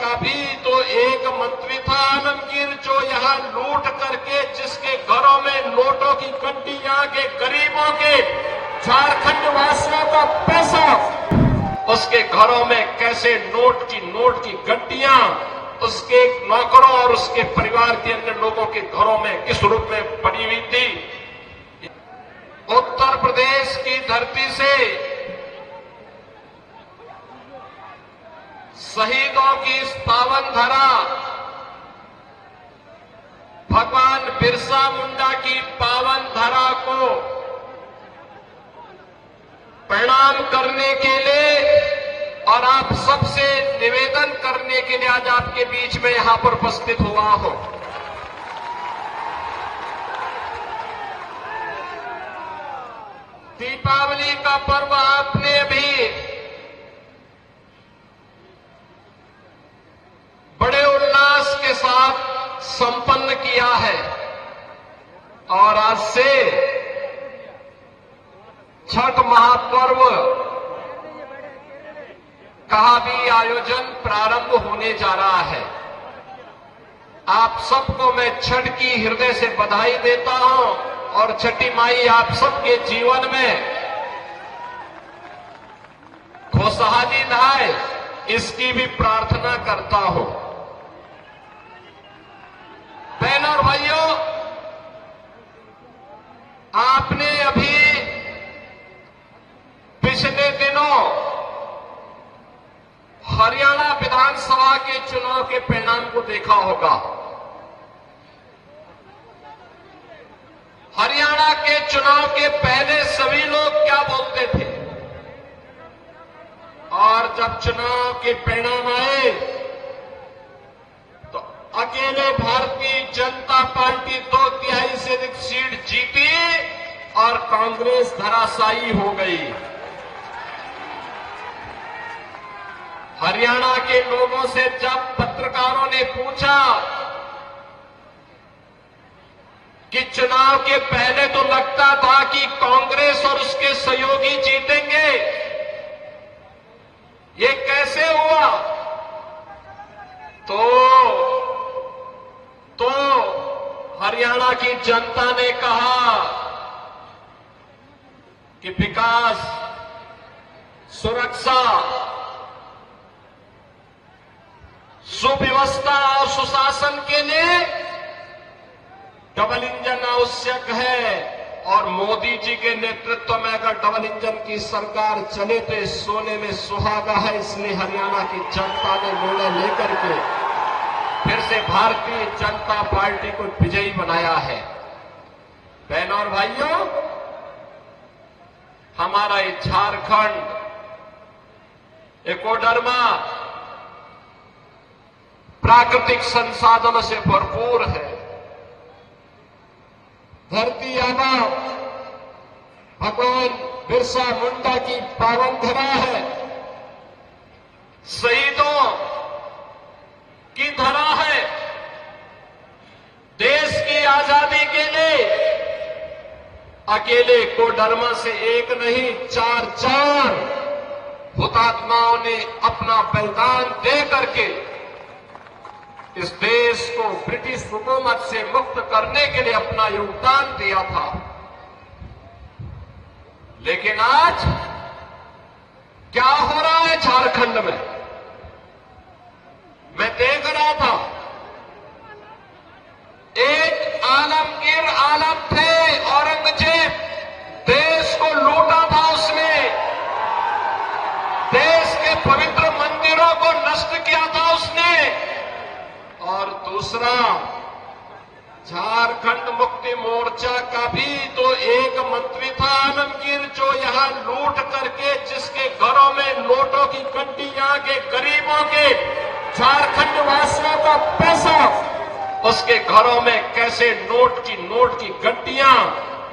का भी तो एक मंत्री था आलमगीर, जो यहां लूट करके जिसके घरों में नोटों की गड्डियां के गरीबों के झारखंड वासियों का पैसा उसके घरों में कैसे नोट की गड्डियां उसके नौकरों और उसके परिवार के अन्य लोगों के घरों में किस रूप में पड़ी हुई थी। उत्तर प्रदेश की धरती से शहीदों की इस पावन धरा, भगवान बिरसा मुंडा की पावन धरा को प्रणाम करने के लिए और आप सबसे निवेदन करने के लिए आज आपके बीच में यहां पर उपस्थित हुआ हूं। दीपावली का पर्व आपने भी बड़े उल्लास के साथ संपन्न किया है और आज से छठ महापर्व का भी आयोजन प्रारंभ होने जा रहा है। आप सबको मैं छठ की हृदय से बधाई देता हूं और छठी माई आप सबके जीवन में खुशहाली लाए, इसकी भी प्रार्थना करता हूं। बहनों और भाइयों, आपने अभी पिछले दिनों हरियाणा विधानसभा के चुनाव के परिणाम को देखा होगा। हरियाणा के चुनाव के पहले सभी लोग क्या बोलते थे और जब चुनाव के परिणाम आए तो अकेले भारतीय जनता पार्टी 2/3 से अधिक सीट जीती और कांग्रेस धराशायी हो गई। हरियाणा के लोगों से जब पत्रकारों ने पूछा कि चुनाव के पहले तो लगता था कि कांग्रेस और उसके सहयोगी जीतेंगे, ये कैसे हुआ, तो हरियाणा की जनता ने कहा कि विकास, सुरक्षा, सुव्यवस्था और सुशासन के लिए डबल इंजन आवश्यक है और मोदी जी के नेतृत्व में अगर डबल इंजन की सरकार चले तो सोने में सुहागा है। इसलिए हरियाणा की जनता ने निर्णय लेकर के फिर से भारतीय जनता पार्टी को विजयी बनाया है। बहनों और भाइयों, हमारा ये झारखंड एकोडर्मा प्राकृतिक संसाधनों से भरपूर है। धरती आबा भगवान बिरसा मुंडा की पावन धरा है, शहीदों की धरा है। देश की आजादी के लिए अकेले कोडरमा से एक नहीं 4 हुतात्माओं ने अपना बलिदान दे करके इस देश को ब्रिटिश हुकूमत से मुक्त करने के लिए अपना योगदान दिया था। लेकिन आज क्या हो रहा है झारखंड में, मैं देख रहा था। एक आलमगीर आलम थे, औरंगजेब, देश को लूटा था उसने, देश के पवित्र मंदिरों को नष्ट किया था उसने। और दूसरा, झारखंड मुक्ति मोर्चा का भी तो एक मंत्री था आलमगीर, जो यहां लूट करके जिसके घरों में नोटों की गड्डियां के गरीबों के झारखंड वासियों का पैसा उसके घरों में कैसे नोट की गड्डियां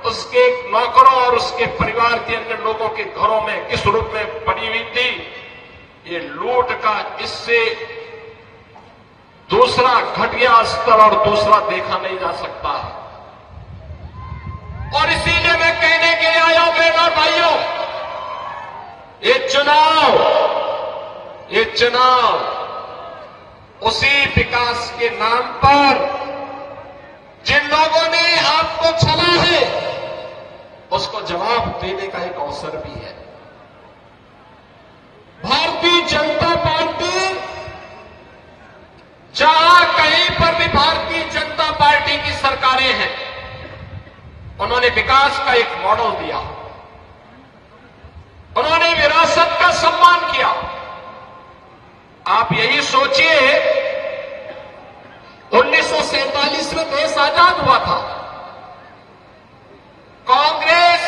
उसके नौकरों और उसके परिवार के अन्य लोगों के घरों में किस रूप में पड़ी हुई थी। ये लूट का इससे दूसरा घटिया स्तर और दूसरा देखा नहीं जा सकता है। और इसीलिए मैं कहने के लिए आया हूं बहनों और भाइयों, ये चुनाव उसी विकास के नाम पर जिन लोगों ने आपको छला है, उसको जवाब देने का एक अवसर भी है। भारतीय जनता पार्टी, जहां कहीं पर भी भारतीय जनता पार्टी की सरकारें हैं, उन्होंने विकास का एक मॉडल दिया, उन्होंने विरासत का सम्मान किया। आप यही सोचिए, 1947 में देश आजाद हुआ था। कांग्रेस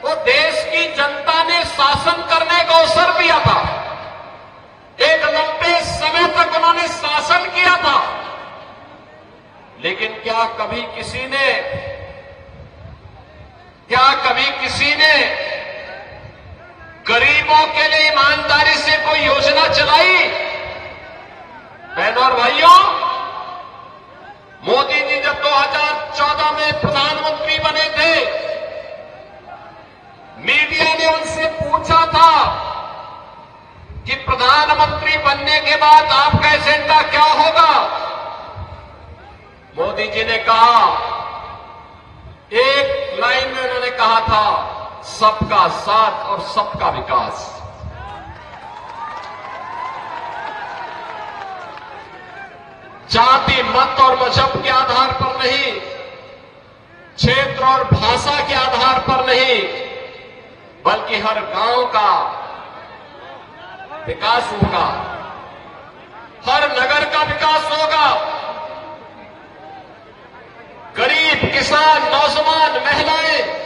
को देश की जनता ने शासन करने का अवसर दिया था। एक लंबे समय तक उन्होंने शासन किया था, लेकिन क्या कभी किसी ने गरीबों के लिए ईमानदारी से कोई योजना चलाई? बहनों और भाइयों, मोदी जी जब 2014 में प्रधानमंत्री बने थे, मीडिया ने उनसे पूछा था कि प्रधानमंत्री बनने के बाद आपका एजेंडा क्या होगा? मोदी जी ने कहा, एक लाइन में उन्होंने कहा था, सबका साथ और सबका विकास। जाति, मत और मजहब के आधार पर नहीं, क्षेत्र और भाषा के आधार पर नहीं, बल्कि हर गांव का विकास होगा, हर नगर का विकास होगा। गरीब, किसान, नौजवान, महिलाएं,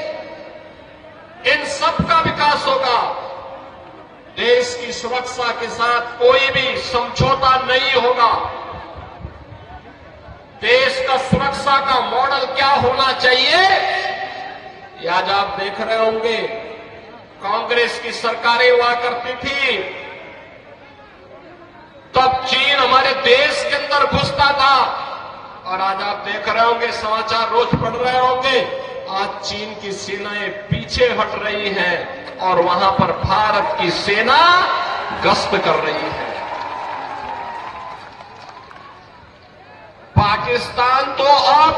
इन सब का विकास होगा। देश की सुरक्षा के साथ कोई भी समझौता नहीं होगा। देश का सुरक्षा का मॉडल क्या होना चाहिए, ये आज आप देख रहे होंगे। कांग्रेस की सरकारें हुआ करती थी, तब चीन हमारे देश के अंदर घुसता था, और आज आप देख रहे होंगे, समाचार रोज पढ़ रहे होंगे, आज चीन की सेनाएं पीछे हट रही हैं और वहां पर भारत की सेना गश्त कर रही है। पाकिस्तान तो अब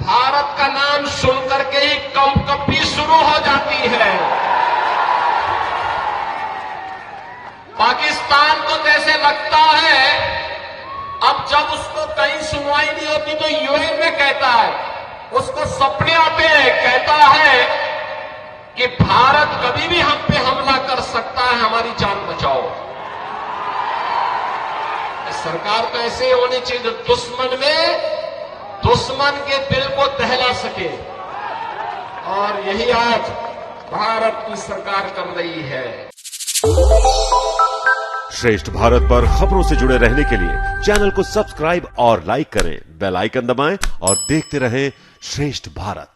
भारत का नाम सुनकर के ही कंपकपी शुरू हो जाती है। पाकिस्तान को जैसे लगता है, अब जब उसको कहीं सुनवाई नहीं होती तो यूएन में कहता है, उसको सपने आते हैं, कहता है कि भारत कभी भी हम पे हमला कर सकता है, हमारी जान बचाओ। सरकार तो ऐसे ही होनी चाहिए जो दुश्मन के दिल को दहला सके, और यही आज भारत की सरकार कर रही है। श्रेष्ठ भारत पर खबरों से जुड़े रहने के लिए चैनल को सब्सक्राइब और लाइक करें, बेल आइकन दबाएं और देखते रहें श्रेष्ठ भारत।